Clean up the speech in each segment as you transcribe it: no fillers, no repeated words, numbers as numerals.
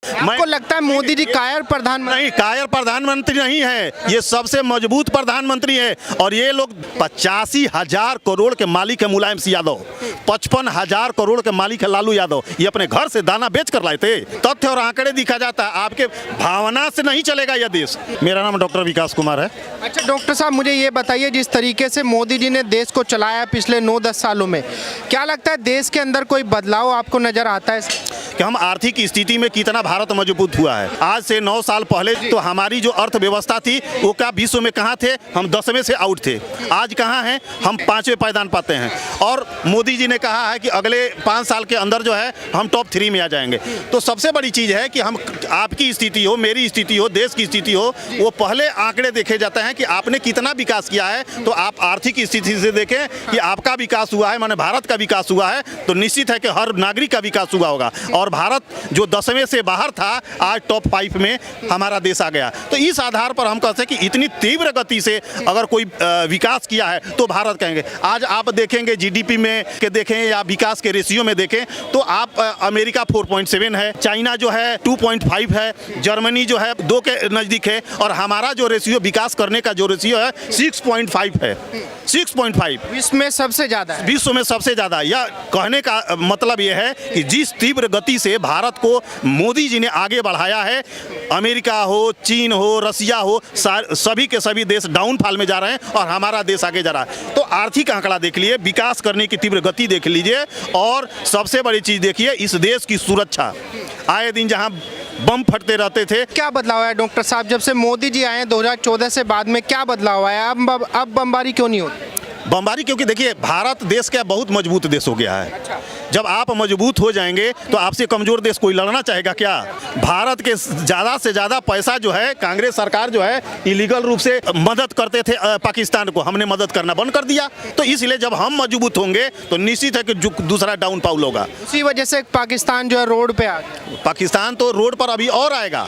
आपको लगता है मोदी जी कायर प्रधानमंत्री? नहीं, कायर प्रधानमंत्री नहीं है, ये सबसे मजबूत प्रधानमंत्री है। और ये लोग 85,000 करोड़ के मालिक है मुलायम सिंह यादव, 55,000 करोड़ के मालिक है लालू यादव। ये अपने घर से दाना बेच कर लाए थे। तथ्य और आंकड़े दिखा जाता है, आपके भावना से नहीं चलेगा यह देश। मेरा नाम डॉक्टर विकास कुमार है। अच्छा डॉक्टर साहब, मुझे ये बताइए, जिस तरीके से मोदी जी ने देश को चलाया पिछले 9-10 सालों में, क्या लगता है देश के अंदर कोई बदलाव आपको नजर आता है कि हम आर्थिक स्थिति में कितना भारत मजबूत हुआ है। आज से 9 साल पहले तो हमारी जो अर्थव्यवस्था थी वो क्या विश्व में कहाँ थे, हम 10वें से आउट थे। आज कहाँ हैं, हम 5वें पायदान पाते हैं। और मोदी जी ने कहा है कि अगले 5 साल के अंदर जो है हम टॉप 3 में आ जाएंगे। तो सबसे बड़ी चीज़ है कि हम, आपकी स्थिति हो, मेरी स्थिति हो, देश की स्थिति हो, वो पहले आंकड़े देखे जाते हैं कि आपने कितना विकास किया है। तो आप आर्थिक स्थिति से देखें कि आपका विकास हुआ है, माने भारत का विकास हुआ है, तो निश्चित है कि हर नागरिक का विकास हुआ होगा। और भारत जो 10वें से बाहर था, आज टॉप 5 में हमारा देश आ गया। तो इस आधार पर हम कहते हैं कि इतनी तीव्र गति से अगर कोई विकास किया है तो भारत कहेंगे। आज आप देखेंगे जीडीपी में के देखें या विकास के रेशियो में देखें तो आप अमेरिका 4.7 है, चाइना जो है 2.5 है, जर्मनी जो है 2 के नज़दीक है, और हमारा जो रेशियो विकास करने का जो रेशियो है 6.5 है। 6.5 विश्व में सबसे ज़्यादा है। विश्व में सबसे ज़्यादा। यह कहने का मतलब यह है कि जिस तीव्र गति से भारत को मोदी जी ने आगे बढ़ाया है, अमेरिका हो, चीन हो, रसिया हो, सभी के सभी देश डाउनफॉल में जा रहे हैं और हमारा देश आगे जा रहा है। तो आर्थिक आंकड़ा देख लीजिए, विकास करने की तीव्र गति देख लीजिए, और सबसे बड़ी चीज़ देखिए इस देश की सुरक्षा। आए दिन जहां बम फटते रहते थे। क्या बदलाव आया डॉक्टर साहब, जब से मोदी जी आए 2014 से बाद में क्या बदलाव आया? अब बमबारी क्यों नहीं होती? बमबारी क्योंकि देखिए भारत देश का बहुत मजबूत देश हो गया है। अच्छा। जब आप मजबूत हो जाएंगे तो आपसे कमजोर देश कोई लड़ना चाहेगा क्या? भारत के ज़्यादा से ज़्यादा पैसा जो है कांग्रेस सरकार जो है इलीगल रूप से मदद करते थे पाकिस्तान को, हमने मदद करना बंद कर दिया। तो इसलिए जब हम मजबूत होंगे तो निश्चित है कि दूसरा डाउनफॉल होगा। उसी वजह से पाकिस्तान जो है रोड पे आ गया। पाकिस्तान तो रोड पर अभी और आएगा,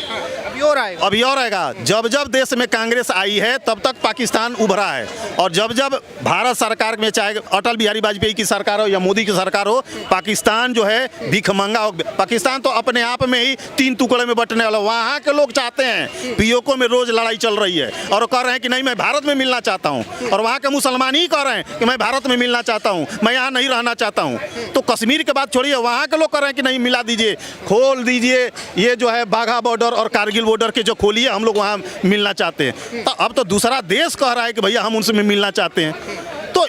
अभी और आएगा। जब जब देश में कांग्रेस आई है तब तक पाकिस्तान उभरा है, और जब जब भारत सरकार में, चाहे अटल बिहारी वाजपेयी की सरकार हो या मोदी की सरकार हो, पाकिस्तान जो है भिखमंगा हो। पाकिस्तान तो अपने आप में ही 3 टुकड़े में बंटने वाला। वहाँ के लोग चाहते हैं, पीओके में रोज लड़ाई चल रही है और कह रहे हैं कि नहीं मैं भारत में मिलना चाहता हूँ, और वहाँ के मुसलमान ही कह रहे हैं कि मैं भारत में मिलना चाहता हूँ, मैं यहाँ नहीं रहना चाहता हूँ। तो कश्मीर के बात छोड़िए, वहाँ के लोग कह रहे हैं कि नहीं मिला दीजिए, खोल दीजिए, ये जो है बाघा बॉर्डर और कारगिल बॉर्डर के जो खोलिए, हम लोग वहाँ मिलना चाहते हैं। तो अब तो दूसरा देश कह रहा है कि भैया हम उनसे मिलना चाहते हैं। तो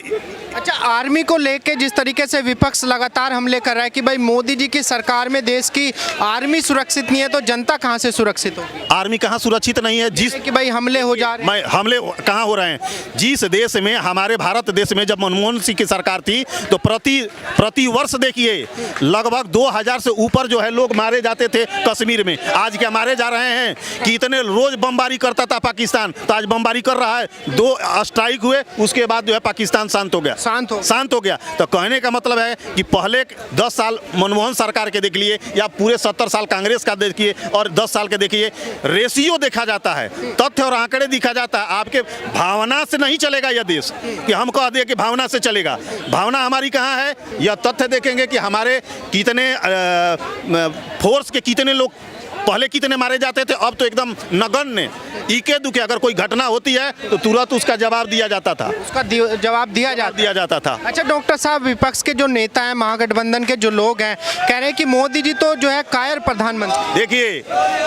अच्छा, आर्मी को लेके जिस तरीके से विपक्ष लगातार हमले कर रहा है कि भाई मोदी जी की सरकार में देश की आर्मी सुरक्षित नहीं है, तो जनता कहां से सुरक्षित होगी? आर्मी कहां सुरक्षित नहीं है? जिस कि भाई हमले हो जा रहे हैं। हमले कहां हो रहे हैं? जिस देश में, हमारे भारत देश में जब मनमोहन सिंह की सरकार थी तो प्रति वर्ष देखिए लगभग 2000 से ऊपर जो है लोग मारे जाते थे कश्मीर में। आज क्या मारे जा रहे हैं कि इतने रोज बमबारी करता था पाकिस्तान, तो आज बमबारी कर रहा है। 2 स्ट्राइक हुए, उसके बाद जो है पाकिस्तान शांत हो गया। शांत हो गया। तो कहने का मतलब है कि पहले 10 साल मनमोहन सरकार के देख लिए या पूरे 70 साल कांग्रेस का देखिए और 10 साल के देखिए, रेशियो देखा जाता है, तथ्य और आंकड़े दिखा जाता है। आपके भावना से नहीं चलेगा यह देश कि हम कह दिए कि भावना से चलेगा। भावना हमारी कहाँ है? यह तथ्य देखेंगे कि हमारे कितने फोर्स के कितने लोग पहले कितने मारे जाते थे, अब तो एकदम नगण्य, इके दुके अगर कोई घटना होती है तो तुरंत उसका जवाब दिया जाता था, जवाब दिया जाता था। अच्छा डॉक्टर साहब, विपक्ष के जो नेता हैं, महागठबंधन के जो लोग हैं, कह रहे हैं कि मोदी जी तो जो है कायर प्रधानमंत्री। देखिए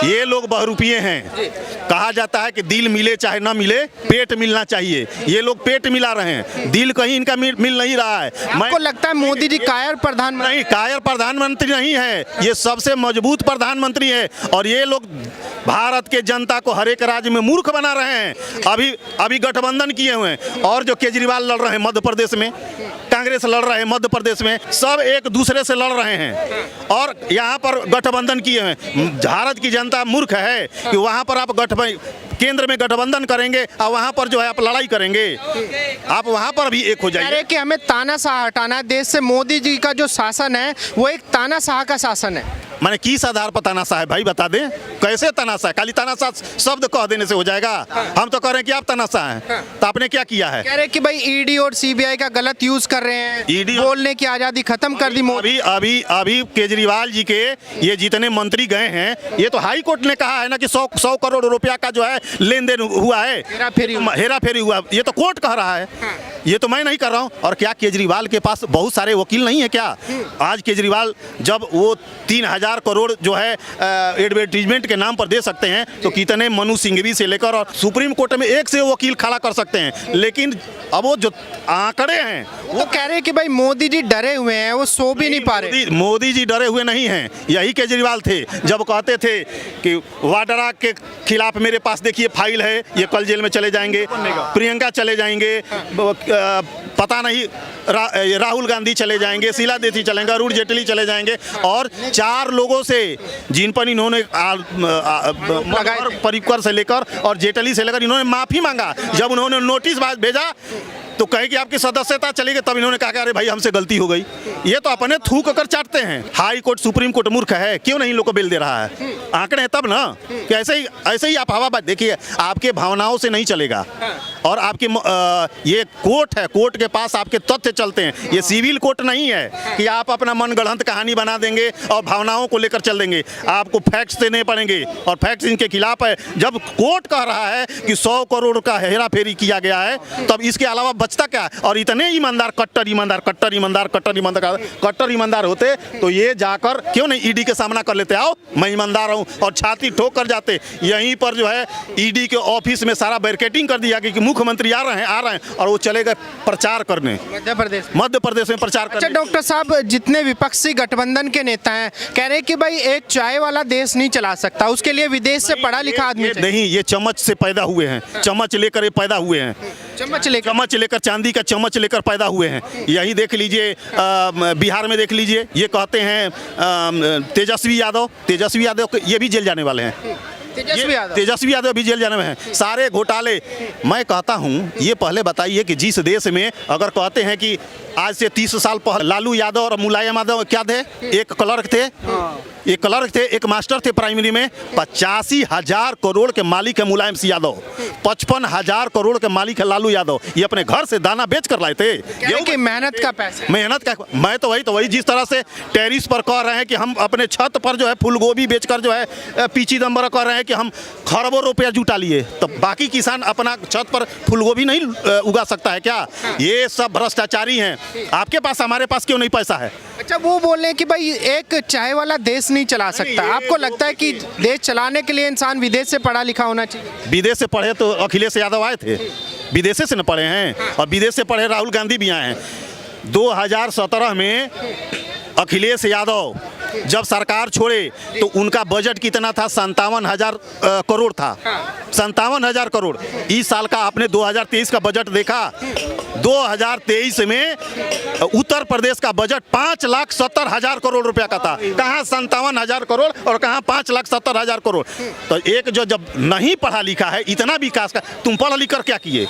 ये लोग बहुरूपिये हैं। कहा जाता है कि दिल मिले चाहे ना मिले, पेट मिलना चाहिए। ये लोग पेट मिला रहे हैं, दिल कहीं इनका मिल नहीं रहा है। आपको लगता है मोदी जी कायर प्रधानमंत्री? नहीं, कायर प्रधानमंत्री नहीं है, ये सबसे मजबूत प्रधानमंत्री है। और ये लोग भारत के जनता को हर एक राज्य में मूर्ख बना रहे हैं। अभी गठबंधन किए हुए हैं, और जो केजरीवाल लड़ रहे हैं मध्य प्रदेश में, कांग्रेस लड़ रहे हैं मध्य प्रदेश में, सब एक दूसरे से लड़ रहे हैं और यहाँ पर गठबंधन किए हुए हैं। भारत की जनता मूर्ख है कि वहाँ पर आप केंद्र में गठबंधन करेंगे और वहाँ पर जो है आप लड़ाई करेंगे, आप वहाँ पर भी एक हो जाएंगे। कि हमें तानाशाह हटाना है देश से। मोदी जी का जो शासन है वो एक तानाशाह का शासन है। माने किस आधार पर तनाशा है भाई बता दें, कैसे तनाशा है? खाली तनाशा शब्द कह देने से हो जाएगा? हम तो कह रहे हैं कि आप तनाशा हैं, तो आपने क्या किया है? कह रहे कि भाई ईडी और सीबीआई का गलत यूज कर रहे हैं, ईडी बोलने की आजादी खत्म कर दी मोदी। अभी केजरीवाल जी के ये जितने मंत्री गए हैं, ये तो हाई कोर्ट ने कहा है ना कि 100 करोड़ रुपया का जो है लेन देन हुआ है, हेरा फेरी हुआ, ये तो कोर्ट कह रहा है, ये तो मैं नहीं कर रहा हूँ। और क्या केजरीवाल के पास बहुत सारे वकील नहीं है क्या? आज केजरीवाल जब वो 3000 करोड़ जो है एडवर्टीजमेंट के नाम पर दे सकते हैं, तो कितने मनु सिंघवी से लेकर और सुप्रीम कोर्ट में एक से वकील खड़ा कर सकते हैं। लेकिन अब वो जो आंकड़े हैं वो कह रहे हैं कि भाई मोदी जी डरे हुए हैं, वो सो भी नहीं पा रहे। मोदी जी डरे हुए नहीं हैं, यही केजरीवाल थे जब कहते थे कि वाड्रा के खिलाफ मेरे पास देखिए फाइल है, ये कल जेल में चले जाएंगे, प्रियंका चले जाएंगे, पता नहीं राहुल गांधी चले जाएंगे, शीला दीक्षित चलेंगे, अरुण जेटली चले जाएंगे, और 4 लोगों से जिन पर इन्होंने परिकर से लेकर और जेटली से लेकर इन्होंने माफी मांगा। जब उन्होंने नोटिस भेजा तो कहे कि आपकी सदस्यता चली गई, तब इन्होंने कहा कि अरे भाई हमसे गलती हो गई। ये तो अपने थूक कर चाटते हैं। हाई कोर्ट सुप्रीम कोर्ट मूर्ख है, क्यों नहीं लोग को बिल दे रहा है? आंकड़े हैं तब ना कि ऐसे ही आप हवा देखिए, आपके भावनाओं से नहीं चलेगा। और आपके ये कोर्ट है, कोर्ट के पास आपके तथ्य चलते हैं। ये सिविल कोर्ट नहीं है कि आप अपना मनगढ़ंत कहानी बना देंगे और भावनाओं को लेकर चल देंगे। आपको फैक्ट्स देने पड़ेंगे और फैक्ट्स इनके खिलाफ है। जब कोर्ट कह रहा है कि 100 करोड़ का हेरा फेरी किया गया है, तब इसके अलावा बचता क्या है? और इतने ईमानदार कट्टर ईमानदार होते तो ये जाकर क्यों नहीं ईडी के सामना कर लेते? आओ मैं ईमानदार हूँ, और छाती ठोक कर जाते। यहीं पर जो है ईडी के ऑफिस में सारा बैरिकेडिंग कर दिया कि मुख्यमंत्री आ रहे हैं, और वो चले गए प्रचार करने मध्य प्रदेश में प्रचार करने। अच्छा डॉक्टर साहब, जितने विपक्षी गठबंधन के नेता हैं कह रहे कि भाई एक चाय वाला देश नहीं चला सकता, उसके लिए विदेश से पढ़ा लिखा आदमी नहीं, ये चम्मच से पैदा हुए हैं, चम्मच लेकर ये पैदा हुए हैं, चम्मच लेकर चांदी का चम्मच लेकर पैदा हुए हैं। यही देख लीजिए, बिहार में देख लीजिए, ये कहते हैं तेजस्वी यादव ये भी जेल जाने वाले हैं। तेजस्वी यादव भी जेल जाने में हैं। सारे घोटाले, मैं कहता हूं, ये पहले बताइए कि जिस देश में अगर कहते हैं कि आज से 30 साल पहले लालू यादव और मुलायम यादव क्या थे? एक क्लर्क थे, एक मास्टर थे प्राइमरी में। 85,000 करोड़ के मालिक है मुलायम सिंह यादव, 55,000 करोड़ के मालिक है लालू यादव। ये अपने घर से दाना बेच कर लाए थे। ये मेहनत का पैसा, मैं तो वही जिस तरह से टेरिस पर कह रहे हैं कि हम अपने छत पर जो है फूल गोभी बेचकर जो है पीची दम्बर कह रहे हैं कि हम खरबों रुपया जुटा लिए, तो बाकी किसान अपना छत पर फूल गोभी नहीं उगा सकता है क्या? ये सब भ्रष्टाचारी हैं। आपके पास, हमारे पास क्यों नहीं पैसा है? अच्छा, वो बोल रहे हैं कि भाई एक चाय वाला देश नहीं चला सकता। आपको लगता है कि देश चलाने के लिए इंसान विदेश से पढ़ा लिखा होना चाहिए? विदेश से पढ़े तो अखिलेश यादव आए थे, विदेश से न पढ़े हैं। और विदेश से पढ़े राहुल गांधी भी आए हैं। 2017 में अखिलेश यादव जब सरकार छोड़े तो उनका बजट कितना था? 57,000 करोड़ था। 57,000 करोड़। इस साल का आपने 2023 का बजट देखा? 2023 में उत्तर प्रदेश का बजट 5,70,000 करोड़ रुपया का था। कहाँ 57,000 करोड़ और कहाँ 5,70,000 करोड़। तो एक जो जब नहीं पढ़ा लिखा है, इतना विकास का, तुम पढ़ लिख कर क्या किए?